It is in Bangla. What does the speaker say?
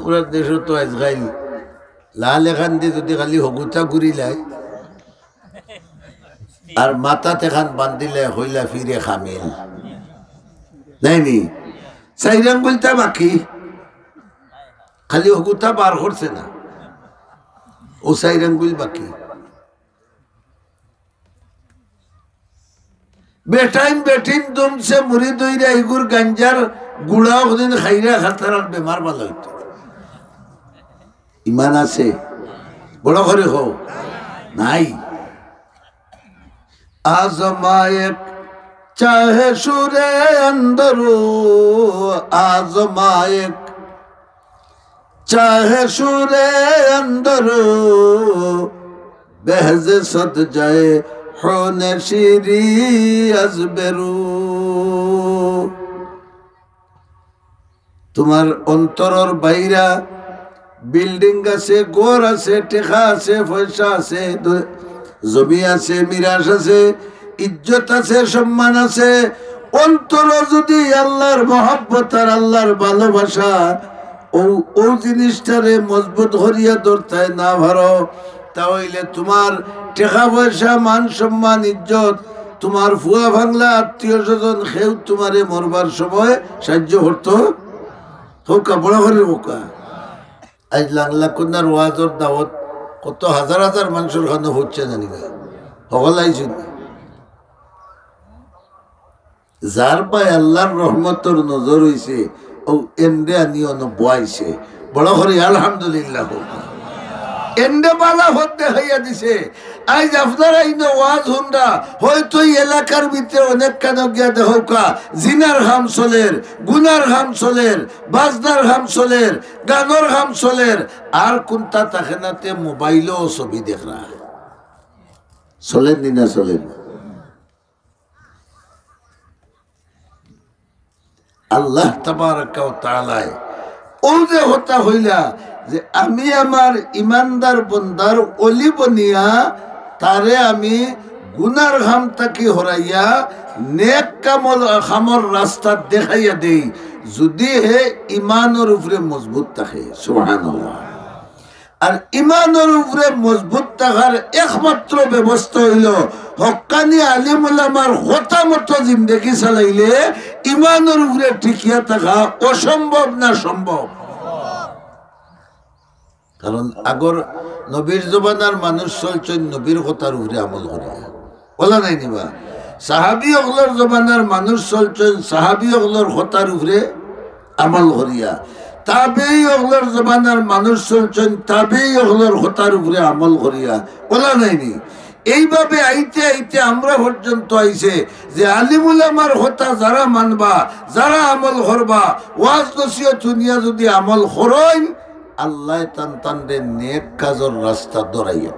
আমরা দেশে তো আজকাল লাল এখান দিয়ে যদি খালি হগুতা ঘুরিলাই আর মাথাতে খান বান্ধিলে হইলা ফিরে খামিল নাইনি চাইর আঙ্গুলটা বাকি খালি হগুতা বার করছে না ও চাইর আঙ্গুল বাকি বেটাইন বেটিন দমছে মুড়ি দইরা ইগুর গাঞ্জার গুড়া ওদিন খাইরা খাতার বেমার ভালো হইতো ইমান আছে বড় করে হো নাই आजमायक चाहे शुरे अंदरू आजमायक चाहे शुरे अंदरू बहज सद जाए होने शीरी अजबरू तुम्हार अंतरर বাইরা বিল্ডিং আছে ঘর আছে টাকা আছে পয়সা আছে জমি আছে মিরাজ আছে ইজ্জত আছে সম্মান আছে অন্তর যদি আল্লাহর মহব্বত আর আল্লাহর ভালোবাসা ও জিনিসটারে মজবুত করিয়া ধরতে না পারো তাহলে তোমার টাকা পয়সা মান সম্মান ইজ্জত তোমার ফুয়া ভাঙলা আত্মীয় স্বজন কেউ তোমারে মরবার সময় সাহায্য করতো হোকা বড় করে হোকা আজ লাংলা কন্যার ওয়াজর দাওয়াত কত হাজার হাজার মানুষের খানো হচ্ছে জানি না সকলাইছে যার পায় আল্লাহর রহমতর নজর হইছে ও এন্ডে আনিও বয়াইছে বড় করে আলহামদুলিল্লাহ এন্ডে বালা হতে হইয়া দিছে আজ আপনারা ইনো ওয়াজ হুন্ডা হয়তো এলাকার ভিতরে অনেক কেন গিয়া দেখা জিনার হাম চলের গুনার হাম চলের বাজনার হাম চলের গানোর হাম চলের আর কোনটা থাকে নাতে মোবাইলও ছবি দেখা চলেন নি না চলেন আল্লাহ তাবারাকা ওয়া তাআলা ও যে হতা হইলা যে আমি আমার ইমানদার বন্দার অলি বনিয়া তারে আমি গুনার ঘাম তাকে হরাইয়া নেক কামল খামর রাস্তা দেখাইয়া দেই যদি হে ইমানের উপরে মজবুত থাকে সুবহানাল্লাহ আর ইমানের উপরে মজবুত থাকার একমাত্র ব্যবস্থা হইল হক্কানি আলিম উলামার কথা মতো জিন্দেগি চালাইলে ইমানের উপরে টিকিয়া থাকা অসম্ভব না সম্ভব কারণ আগর নবীর জবানার মানুষ চলছেন নবীর কথার উপরে আমল করিয়া বলা নাই নিবা সাহাবি অগলর জবানার মানুষ চলছেন সাহাবি অগলর কথার উপরে আমল করিয়া তাবেই অগলর জবানার মানুষ চলছেন তাবেই অগলর কথার উপরে আমল করিয়া বলা নাইনি এইভাবে আইতে আইতে আমরা পর্যন্ত আইছে যে আলিমুল আমার কথা যারা মানবা যারা আমল করবা ওয়াজ নসিহত শুনিয়া যদি আমল করেন আল্লাহ তান তান নেক কাজের রাস্তা দরাইয়া